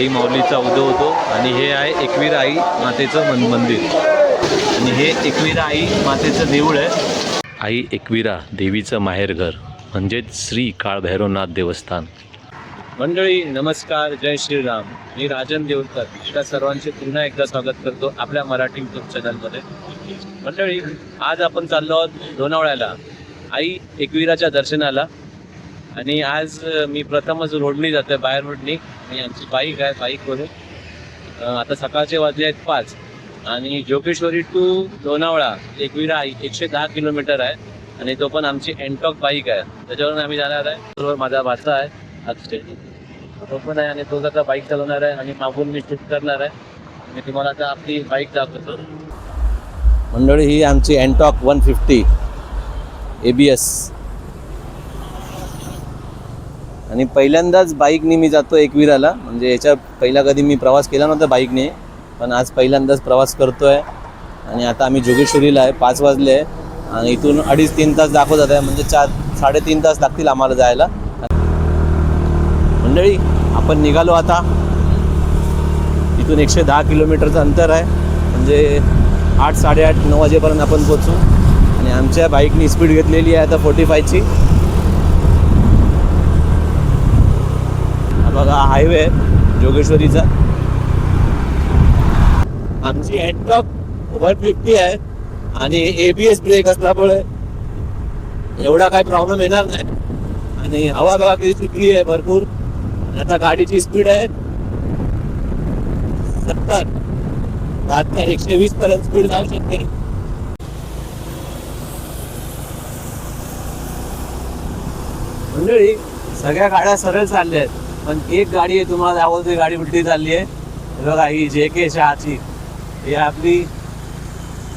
आई माऊलीचा उदय होतो आणि हे आहे एकवीरा आई मातेचं मंदिर आणि हे एकवीरा आई मातेचं देऊळ आहे. आई एकवीरा देवीचं माहेरघर म्हणजेच श्री काळभैरवनाथ देवस्थान. मंडळी नमस्कार, जय श्रीराम. मी राजन देवकर आपल्या सर्वांचे पुन्हा एकदा स्वागत करतो आपल्या मराठी यूट्यूब चॅनलमध्ये. मंडळी आज आपण चाललो आहोत लोणावळ्याला आई एकवीराच्या दर्शनाला आणि आज मी प्रथमच रोडनी जातोय, बाहेर रोडनी. आणि आमची बाईक आहे, बाईकवरून आता सकाळचे वाजले आहेत 5 आणि जोगेश्वरी टू लोणावळा एकवीरा आई 110 किलोमीटर आहे आणि तो पण आमची एनटॉक बाईक आहे, त्याच्यावरून आम्ही जाणार आहे. बरोबर माझा भाचा आहे आज तो पण आहे आणि तो आता बाईक चालवणार आहे आणि मागून मी शूट करणार आहे. मी तुम्हाला आता आपली बाईक दाखवतो. मंडळी ही आमची एनटॉक 150 ABS आणि पहिल्यांदाच बाईकने मी जातो एकवीराला. म्हणजे याच्या पहिला कधी मी प्रवास केला नव्हता बाईकने, पण आज पहिल्यांदाच प्रवास करतोय. आणि आता आम्ही जोगेश्वरीला आहे, 5 वाजले आहे आणि इथून 2.5-3 तास दाखवत आहे, म्हणजे 4-3.5 तास लागतील आम्हाला जायला. मंडळी आपण निघालो आता. इथून 110 किलोमीटरचं अंतर आहे, म्हणजे 8-8:30-9 वाजेपर्यंत आपण पोचू. आणि आमच्या बाईकनी स्पीड घेतलेली आहे आता 45ची. बघा हायवे आहे जोगेश्वरीचा. आमची एनटॉक 150 आहे आणि ABS ब्रेक असल्यामुळे एवढा काही प्रॉब्लेम येणार नाही. आणि हवा बघा किती सुटली आहे भरपूर. आता गाडीची स्पीड आहे 70, 120 पर्यंत स्पीड जाऊ शकते. मंडळी सगळ्या गाड्या सरळ चालल्या आहेत, पण एक गाडी आहे तुम्हाला दाखवते, गाडी उलटी चालली आहे. बघा ही JK शहाची, ही आपली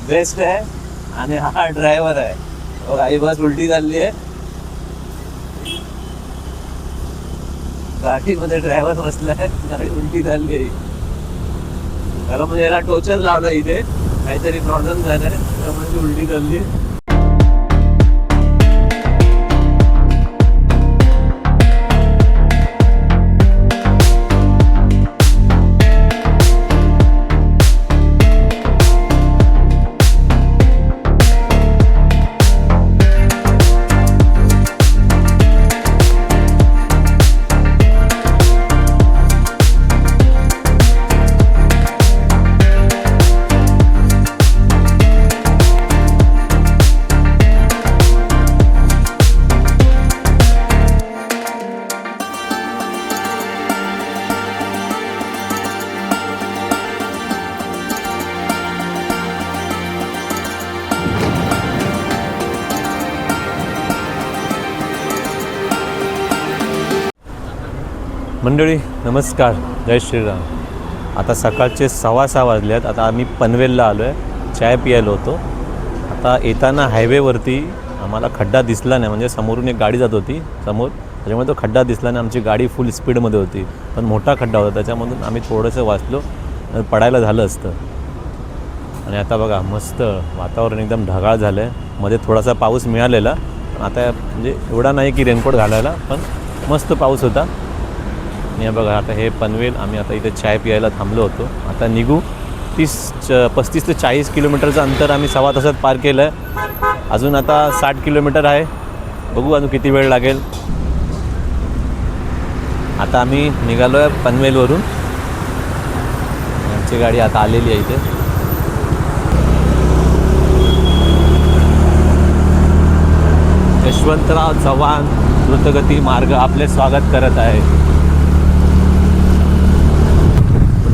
बेस्ट आहे आणि हा ड्रायव्हर आहे. बघा ही बस उलटी चालली आहे, गाडीमध्ये ड्रायव्हर बसलाय, गाडी उलटी चालली आहे. खरं म्हणजे याला टोचर लावलं, इथे काहीतरी प्रॉब्लेम झालाय त्यामुळे उलटी चालली आहे. मंडळी नमस्कार, जय श्रीराम. आता सकाळचे 6:15 वाजले आहेत. आता आम्ही पनवेलला आलो आहे, चाय पियायला होतो. आता येताना हायवेवरती आम्हाला खड्डा दिसला नाही, म्हणजे समोरून एक गाडी जात होती समोर, त्याच्यामुळे तो खड्डा दिसला नाही. आमची गाडी फुल स्पीडमध्ये होती, पण मोठा खड्डा होता, त्याच्यामधून आम्ही थोडंसं वाचलो, पडायला झालं असतं. आणि आता बघा मस्त वातावरण एकदम ढगाळ झालं आहे. मध्ये थोडासा पाऊस मिळालेला, पण आता म्हणजे एवढा नाही की रेनकोट घालायला, पण मस्त पाऊस होता. आणि बघा आता हे पनवेल, आम्ही आता इथे चाय पियायला थांबलो होतो. आता निघू. 35 ते 40 किलोमीटरचं अंतर आम्ही 1.25 तासात पार केलं आहे. अजून आता 60 किलोमीटर आहे, बघू अजून किती वेळ लागेल. आता आम्ही निघालो आहे पनवेलवरून. आमची गाडी आता आलेली आहे इथे. यशवंतराव चव्हाण द्रुतगती मार्ग आपले स्वागत करत आहे.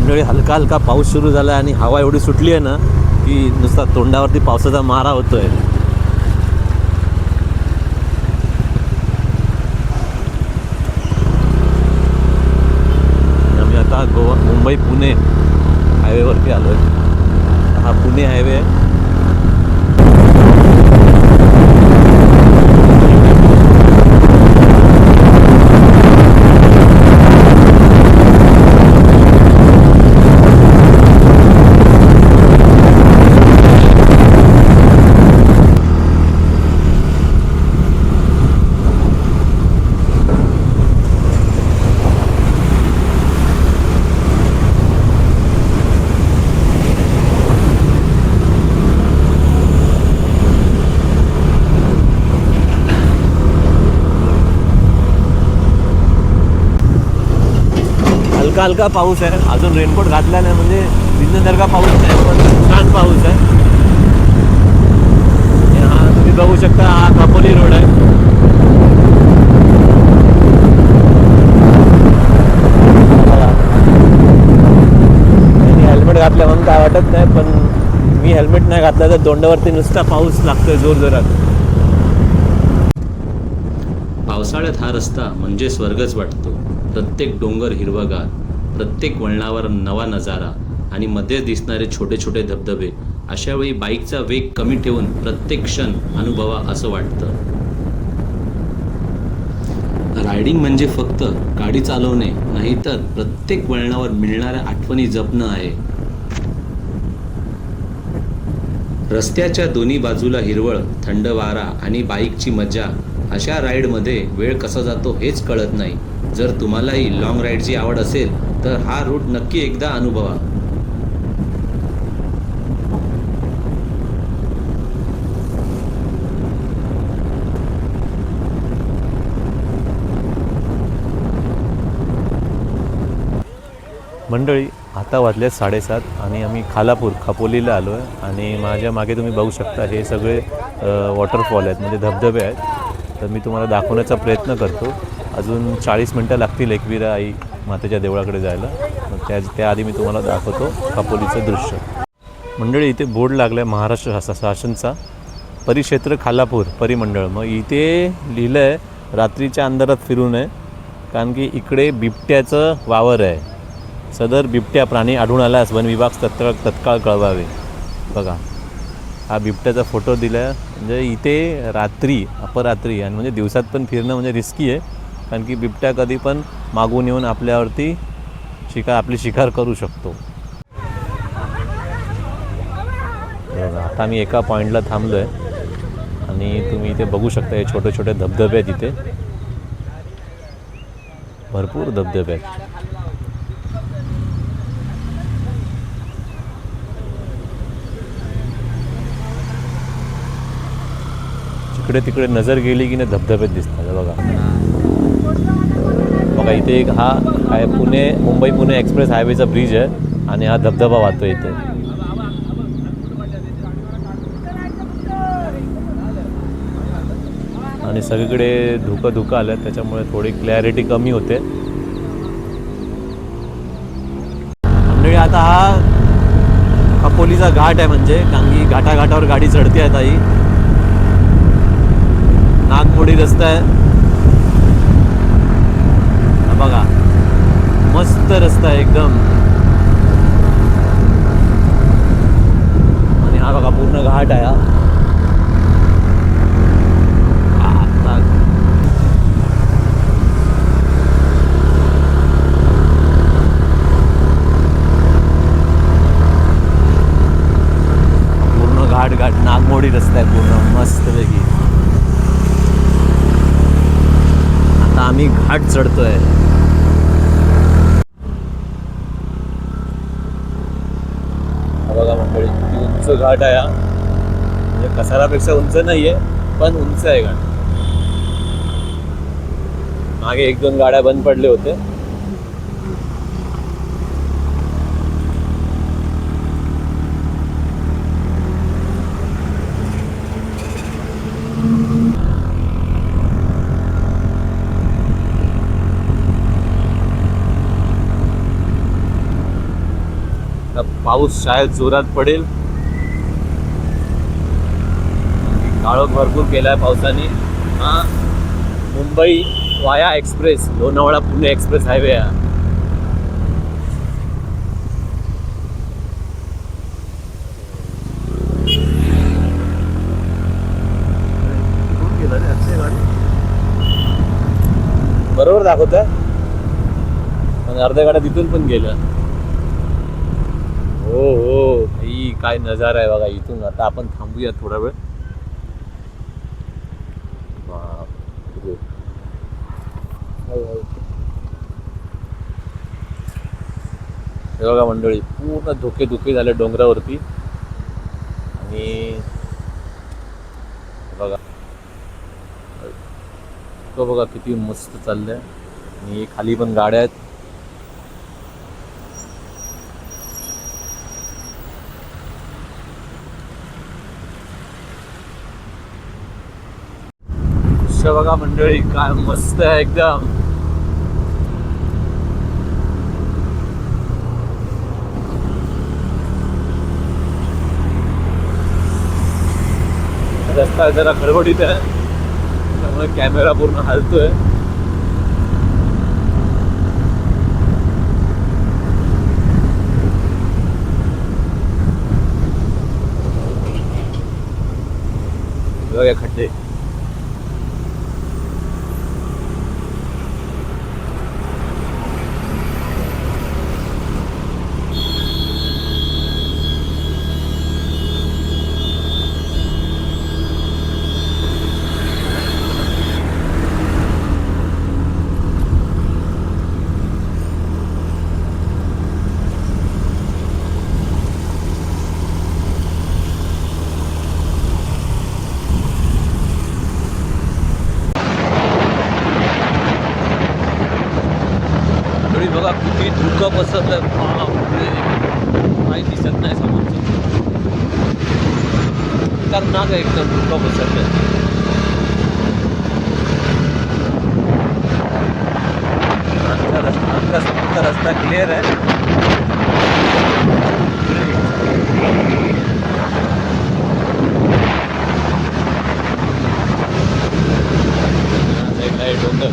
मंडळी हलका हलका पाऊस सुरू झाला आहे आणि हवा एवढी सुटली आहे ना की नुसता तोंडावरती पावसाचा मारा होतोय. आम्ही आता मुंबई पुणे हायवेवरती आलो आहे. हा पुणे हायवे आहे. हलका हलका पाऊस आहे. अजून रेनकोट घातला नाही म्हणजे भिजण्यासारखा पाऊस नाही, पण छान पाऊस आहे. हा तुम्ही बघू शकता, हा कापोली रोड आहे. हेल्मेट घातलं म्हणून काय वाटत नाही, पण मी हेल्मेट नाही घातलं तर तोंडावरती नुसता पाऊस लागतोय जोर जोरात. पावसाळ्यात हा रस्ता म्हणजे स्वर्गच वाटतो. प्रत्येक डोंगर हिरवगार, प्रत्येक वळणावर नवा नजारा आणि मध्ये दिसणारे छोटे छोटे धबधबे. अशा वेळी बाईकचा वेग कमी ठेवून प्रत्येक क्षण अनुभवा असं वाटतं. रायडिंग म्हणजे फक्त गाडी चालवणे नाही, तर प्रत्येक वळणावर मिळणाऱ्या आठवणी जपणं आहे. रस्त्याच्या दोन्ही बाजूला हिरवळ, थंड वारा आणि बाईकची मजा. अशा राईडमध्ये वेळ कसा जातो हेच कळत नाही. जर तुम्हालाही लाँग राईडची आवड असेल तर हा रूट नक्की एकदा अनुभवा. मंडळी, आता वाजले 7:30 आणि आम्ही खापोलीला आलो आहे. आणि माझ्या मागे तुम्ही बघू शकता हे सगळे वॉटरफॉल आहेत, म्हणजे धबधबे आहेत. तर मी तुम्हाला दाखवण्याचा प्रयत्न करतो. अजून 40 मिनटं लागतील एकविरा आई मातेच्या देवळाकडे जायला. मग त्याआधी मी तुम्हाला दाखवतो खापोलीचं दृश्य. मंडळी, इथे बोर्ड लागला आहे महाराष्ट्र शासनचा, परिक्षेत्र खालापूर परिमंडळ. मग इथे लिहिलं आहे रात्रीच्या अंधारात फिरू नये, कारण की इकडे बिबट्याचं वावर आहे. सदर बिबट्या प्राणी आढळून आल्यास वन विभाग तत्काळ कळवावे. बघा, हा बिबट्याचा फोटो दिला आहे. म्हणजे इथे रात्री अपरात्री आणि म्हणजे दिवसात पण फिरणं म्हणजे रिस्की आहे, कारण की बिबट्या कधी पण मागून येऊन आपल्यावरती आपली शिकार करू शकतो. बघा, आता मी एका पॉईंटला थांबलो आहे आणि तुम्ही इथे बघू शकता हे छोटे छोटे धबधबे आहेत. इथे भरपूर धबधबे आहेत. इकडे तिकडे नजर गेली की नाही धबधबेच दिसतात. बघा बघा, इथे एक हा काय मुंबई पुणे एक्सप्रेस हायवेचा ब्रिज आहे आणि हा धबधबा वाहतो इथे. आणि सगळीकडे धुकं आलं, त्याच्यामुळे थोडी क्लॅरिटी कमी होते. म्हणजे आता हा खापोलीचा घाट आहे, म्हणजे कारण की घाटाघाटावर गाडी चढते आहे. ताई नागमोडी रस्ता आहे, बघा मस्त रस्ता आहे एकदम. आणि हा बघा पूर्ण घाट आहे. पूर्ण घाट नागमोडी रस्ता आहे पूर्ण मस्तपैकी. आम्ही घाट चढतोय. बघा मंडळी, किती उंच घाट आहे. म्हणजे कसारापेक्षा उंच नाहीये, पण उंच आहे घाट. मागे 1-2 गाड्या बंद पडले होते. पाऊस शायद जोरात पडेल. काळोख भरपूर केलाय पावसाने. हा मुंबई वाया express, Lonavala Pune express highway आहे. बरोबर दाखवत आहे, पण अर्ध्या गाड्या तिथून पण गेल्या. हो हो भाई, काय नजारा आहे बघा इथून. आता आपण थांबूया थोडा वेळ. हे बघा मंडळी, पूर्ण धुके झाले डोंगरावरती. आणि बघा तो बघा किती मस्त चाललंय. आणि खाली पण गाड्या आहेत. दृश्य बघा मंडळी, काय मस्त आहे एकदम. रस्ता जरा खडबडीत आहे, त्यामुळे कॅमेरा पूर्ण हलतोय. बघा खड्डे. बघा किती धुकं पसरलंय, काही दिसत नाही समोरचं. खतरनाक आहे एकदम, धुकं पसरलंय. समोरचा रस्ता क्लिअर आहे. डोंगर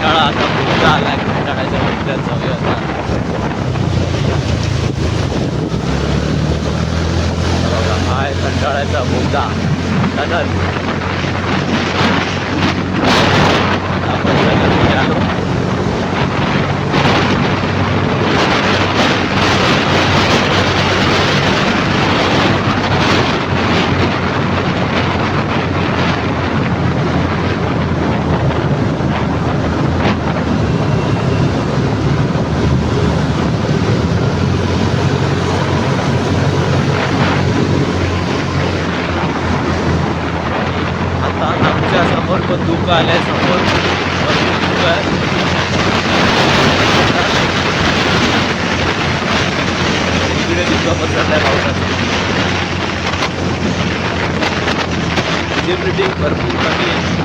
आता पुढचा आला कंटाळाच्या मंदिरात जाऊया आता. हाय कंटाळाचा मुद्दा टनल. आपण टनलमध्ये आलो. समोर पण धुकं आलंय, समोर धुकं आहे. इकडे धुकं पसरलंय पावसाचं. विजिबिलिटी भरपूर कमी आहे.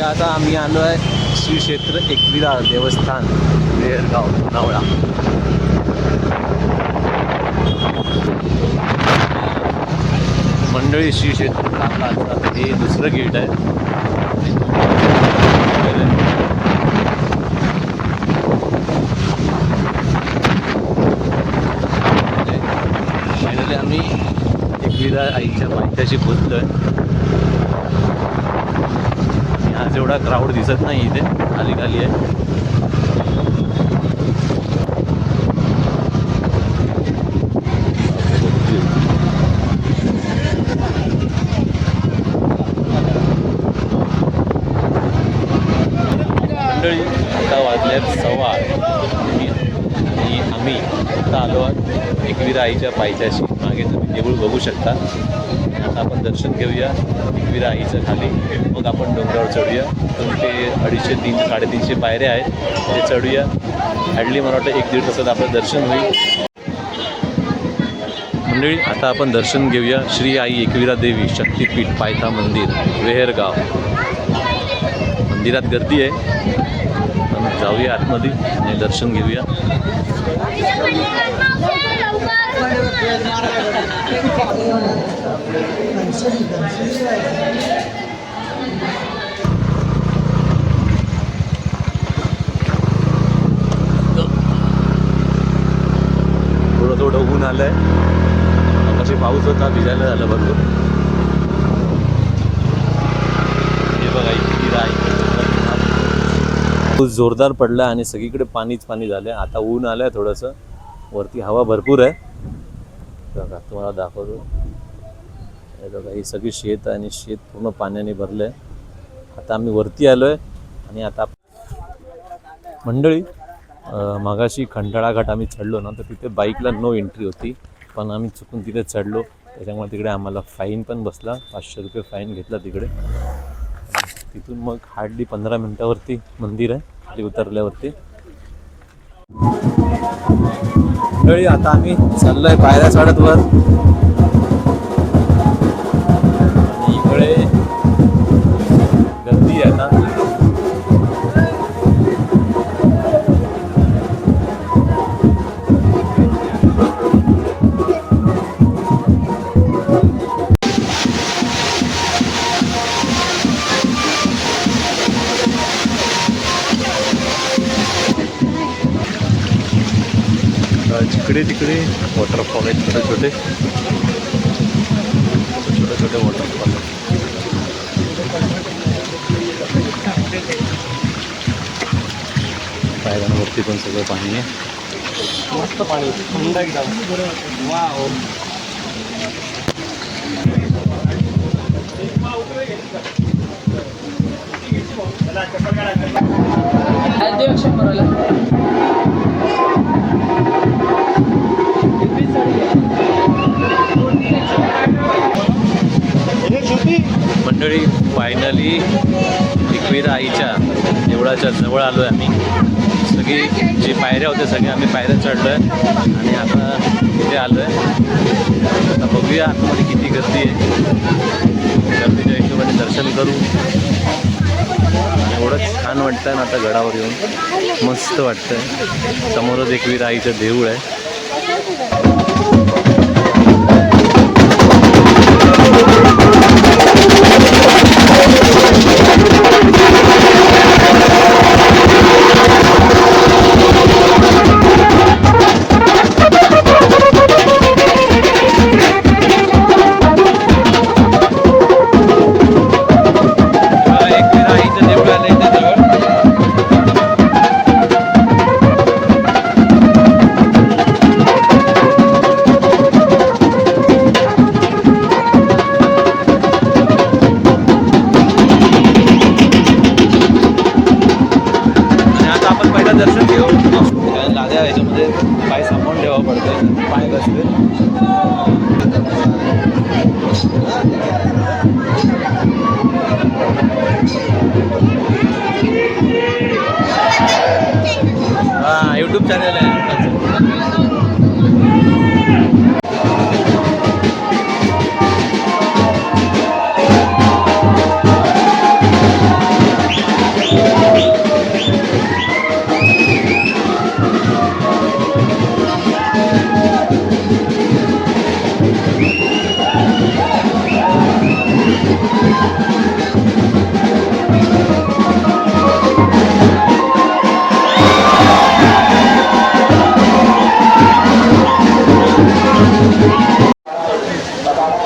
आता आम्ही आलो आहे श्री क्षेत्र एकविरा देवस्थान, वेहरगाव, लोणावळा. मंडळी श्री क्षेत्र काका, हे दुसरं गेट आहे. फायनली आम्ही एकविरा आईच्या पायथ्याशी पोचलोय. आज एवढा क्राऊड दिसत नाही इथे, खाली खाली आहे. मंडळी आता वाजल्यात 6:15 आणि आम्ही आता आलो एकविरा आईच्या पायथ्याशी. मागे तुम्ही देऊळ बघू शकता. आता आपण दर्शन घेऊया एकविरा आईचं खाली, मग आपण डोंगरावर चढूया. तर ते 250, 300, 350 पायऱ्या आहेत, ते चढूया. हॅडली मला वाटतं 1-1.5 तासात आपलं दर्शन होईल. मंडळी आता आपण दर्शन घेऊया श्री आई एकविरा देवी शक्तिपीठ पायथा मंदिर, वेहरगाव. मंदिरात गर्दी आहे, जाऊया आतमध्ये आणि दर्शन घेऊया. थोडं ऊन आलंय, कशी पाऊस होता, भिजायला झालं भरपूर. हे बघा एकविरा आई पाऊस जोरदार पडला आणि सगळीकडे पाणीच पाणी झालं. आता ऊन आलंय थोडंसं, वरती हवा भरपूर आहे. बघा तुम्हाला दाखवतो. हे बघा ही सगळी शेत आणि शेत पूर्ण पाण्याने भरलंय. आता आम्ही वरती आलोय आणि आता मंडळी मगाशी खंडाळा घाट आम्ही चढलो ना, तर तिथे बाईकला नो एंट्री होती, पण आम्ही चुकून तिथे चढलो. त्याच्यामुळे तिकडे आम्हाला फाईन पण बसला. 500 रुपये फाईन घेतला तिकडे. तिथून मग हार्डली 15 मिनिटावरती मंदिर आहे खाली उतरल्यावरती. मंडळी आता आम्ही चाललोय पायऱ्या चढत वर. आणि इकडे गर्दी आहे ना. जिकडे तिकडे वॉटरफॉल आहेत, छोटे छोटे वॉटरफॉल आहेत. पायऱ्यांवरती पण सगळं पाणी आहे. मस्त पाणी, थंड एकदम. वाव. मंडळी फायनली एकविरा आईच्या देवळाच्या जवळ आलो आहे आम्ही. सगळी जी पायऱ्या होत्या सगळ्या आम्ही पायऱ्या चढलो आहे आणि आता इथे आलो आहे. आता बघूया आतमध्ये किती गर्दी आहे. गर्दीच्या हिशोबाने दर्शन करू. एवढंच छान वाटतं ना आता गडावर येऊन, मस्त वाटतंय. समोरच एकविरा आईचं देऊळ आहे. दर्शन घेऊ. लाद्या ह्याच्यामध्ये पाय सामावून ठेवावं पडतं, पाय घसले. हा यूट्यूब चॅनल आहे.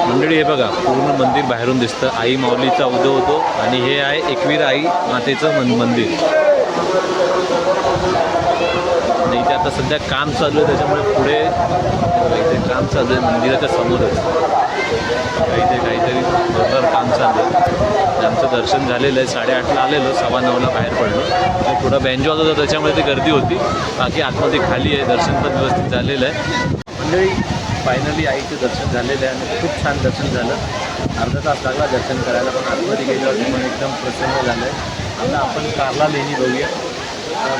मंडळी हे बघा पूर्ण मंदिर बाहेरून दिसतं. आई माऊलीचा उदय होतो आणि हे आहे एकविरा आई मातेचं मंदिर. आणि इथे आता सध्या काम चालू आहे, त्याच्यामुळे पुढे इथे काम चालू आहे मंदिराच्या समोरच. इथे काहीतरी जोरदार काम चालू आहे. आमचं दर्शन झालेलं आहे. 8:30ला आलेलो, 9:15ला बाहेर पडलो. थोडा बँजो होता त्याच्यामुळे ती गर्दी होती. बाकी आतमध्ये खाली आहे. दर्शन पण व्यवस्थित झालेलं आहे. मंडळी फायनली आईचं दर्शन झालेलं आहे आणि खूप छान दर्शन झालं. अर्धा तास लागला दर्शन करायला, पण आतमध्ये गेल्यावरती पण एकदम प्रसन्न झालं आहे. आता आपण कारला लेणी बघूया.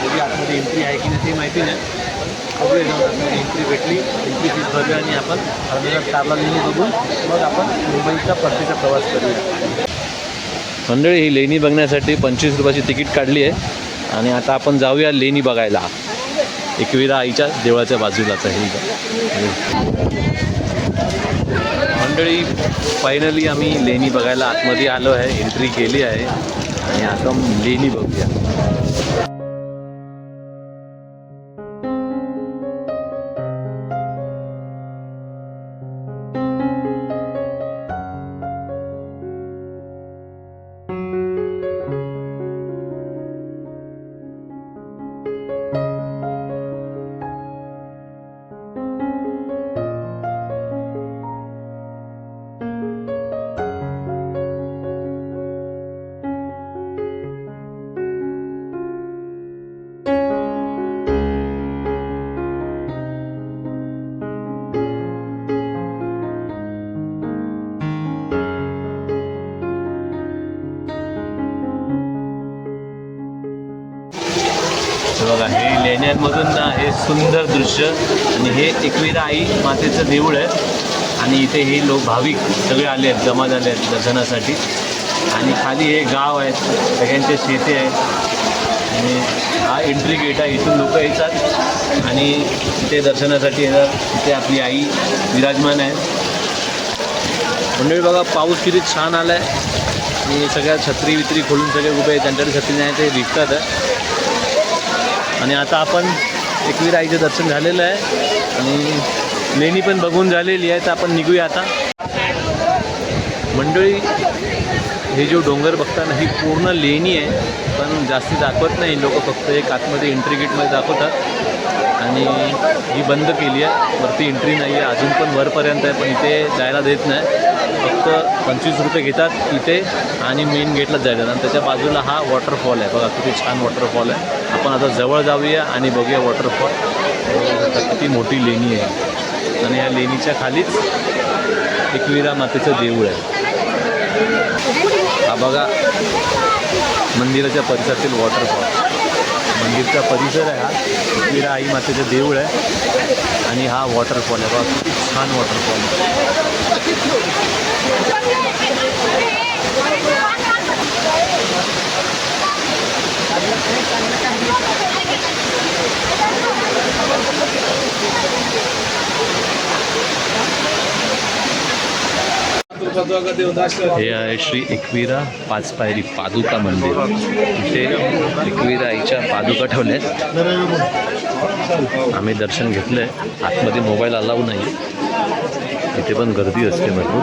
बघूया आतमध्ये एंट्री आहे की नाही ते माहिती नाही. बघूया जाऊन आतमध्ये एंट्री भेटली, एंट्री फीस भरूया आणि आपण अर्धा तास कारला लेणी बघून मग आपण मुंबईचा परतीचा प्रवास करूया. मंडळी ही लेणी बघण्यासाठी 25 रुपयाची तिकीट काढली आहे आणि आता आपण जाऊया लेणी बघायला. एकविरा आईच्या देवळाच्या बाजूलाच आहे. मंडळी फायनली आम्ही लेणी बघायला आतमध्ये आलो आहे. एंट्री केली आहे आणि आता लेणी बघूया. बघा हे लेण्यांमधून ना हे सुंदर दृश्य आणि हे एकविरा आई मातेचं देऊळ आहे आणि इथे हे लोक भाविक सगळे आले आहेत, जमा झाले आहेत दर्शनासाठी. आणि खाली हे गाव आहेत, सगळ्यांचे शेती आहेत आणि हा एंट्री गेट आहे. इथून लोक येतात आणि इथे दर्शनासाठी येतात. इथे आपली आई विराजमान आहे. मंडळी बघा पाऊस किती छान आला आहे आणि सगळ्या छत्री वित्री खोलून सगळे उभे आहेत, त्यांच्याकडे छत्री नाही ते विकतात आहे. आणि आता आपण एकविरा आईचं दर्शन झालेलं आहे आणि लेणी पण बघून झालेली आहे, तर आपण निघूया आता. मंडळी हे जो डोंगर बघताना ही पूर्ण लेणी आहे, पण जास्ती दाखवत नाही लोक, फक्त एक आतमध्ये एंट्री गेटमध्ये दाखवतात आणि ही बंद केली आहे. वरती एंट्री नाही आहे अजून, पण वरपर्यंत आहे, पण इथे जायला देत नाही. फक्त 25 रुपये घेतात इथे आणि मेन गेटलाच जायला. आणि त्याच्या बाजूला हा वॉटरफॉल आहे, बघा किती छान वॉटरफॉल आहे. आपण आता जवळ जाऊया आणि बघूया वॉटरफॉल. किती मोठी लेणी आहे आणि या लेणीच्या खालीच एकविरा मातेचं देऊळ आहे. हा बघा मंदिराच्या परिसरातील वॉटरफॉल, मंदिरचा परिसर आहे हा. एकविरा आई मातेचं देऊळ आहे आणि हा वॉटरफॉल आहे, बघा किती छान वॉटरफॉल आहे. हे आहे श्री एकविरा पाचपायरी पादुका मंदिर. इथे एकविरा आईच्या पादुका ठेवल्या आहेत. आम्ही दर्शन घेतलं आहे. आतमध्ये मोबाईल अलाऊ नाही, इथे पण गर्दी असते भरपूर.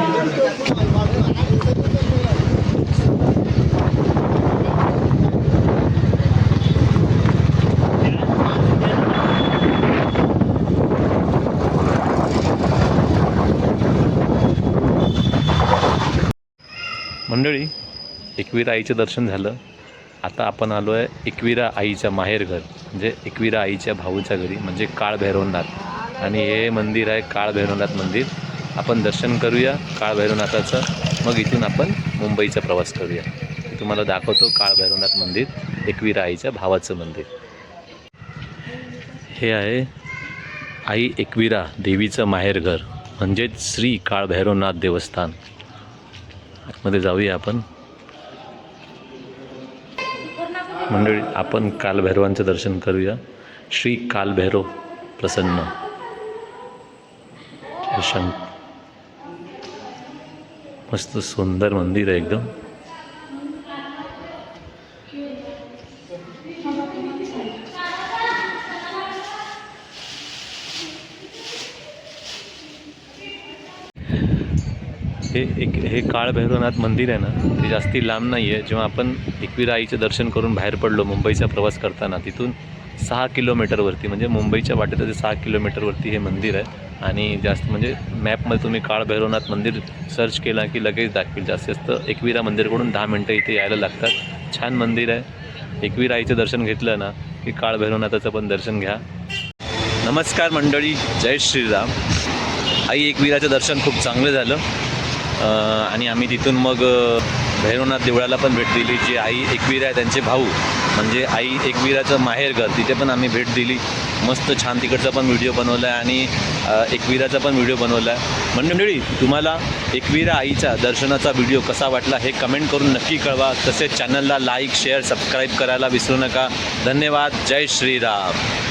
मंडळी एकविरा आईचं दर्शन झालं. आता आपण आलो आहे एकविरा आईच्या माहेरघर, म्हणजे एकविरा आईच्या भाऊच्या घरी, म्हणजे काळभैरवनाथ. आणि हे मंदिर आहे काळभैरवनाथ मंदिर. आपण दर्शन करूया काळभैरवनाथाचं, मग इथून आपण मुंबईचा प्रवास करूया. मी तुम्हाला दाखवतो काळभैरवनाथ मंदिर, एकविरा आईच्या भावाचं मंदिर. हे आहे आई एकविरा देवीचं माहेरघर, म्हणजेच श्री काळभैरवनाथ देवस्थान. आतमध्ये जाऊया आपण. मंडळी आपण कालभैरवांचं दर्शन करूया. श्री कालभैरव प्रसन्न मस्त सुंदर मंदिर आहे एकदम. हे काळभैरवनाथ मंदिर आहे ना, ते जास्ती लांब नाही आहे. जेव्हा आपण एकविरा आईचं दर्शन करून बाहेर पडलो मुंबईचा प्रवास करताना, तिथून 6 किलोमीटरवरती, म्हणजे मुंबईच्या वाटेत 6 किलोमीटरवरती हे मंदिर आहे. आणि जास्त म्हणजे मॅपमध्ये तुम्ही काळभैरवनाथ मंदिर सर्च केला की लगेच दाखवेल. जास्तीत जास्त एकविरा मंदिरकडून 10 मिनटं इथे यायला लागतात. छान मंदिर आहे. एकविरा आईचं दर्शन घेतलं ना की काळभैरवनाथाचं पण दर्शन घ्या. नमस्कार मंडळी, जय श्रीराम. आई एकविराचं दर्शन खूप चांगलं झालं आणि आम्ही तिथून मग भैरवनाथ देवळाला पण भेट दिली. जी आई एकविरा आहे त्यांचे भाऊ, म्हणजे आई एकविराचं माहेरघर, तिथे पण आम्ही भेट दिली. मस्त छान तिकडचा पण व्हिडिओ बनवला आहे आणि एकविराचा पण व्हिडिओ बनवला आहे. मंडळी तुम्हाला एकविरा आईच्या दर्शनाचा व्हिडिओ कसा वाटला हे कमेंट करून नक्की कळवा. तसेच चॅनलला लाईक शेअर सबस्क्राईब करायला विसरू नका. धन्यवाद. जय श्रीराम.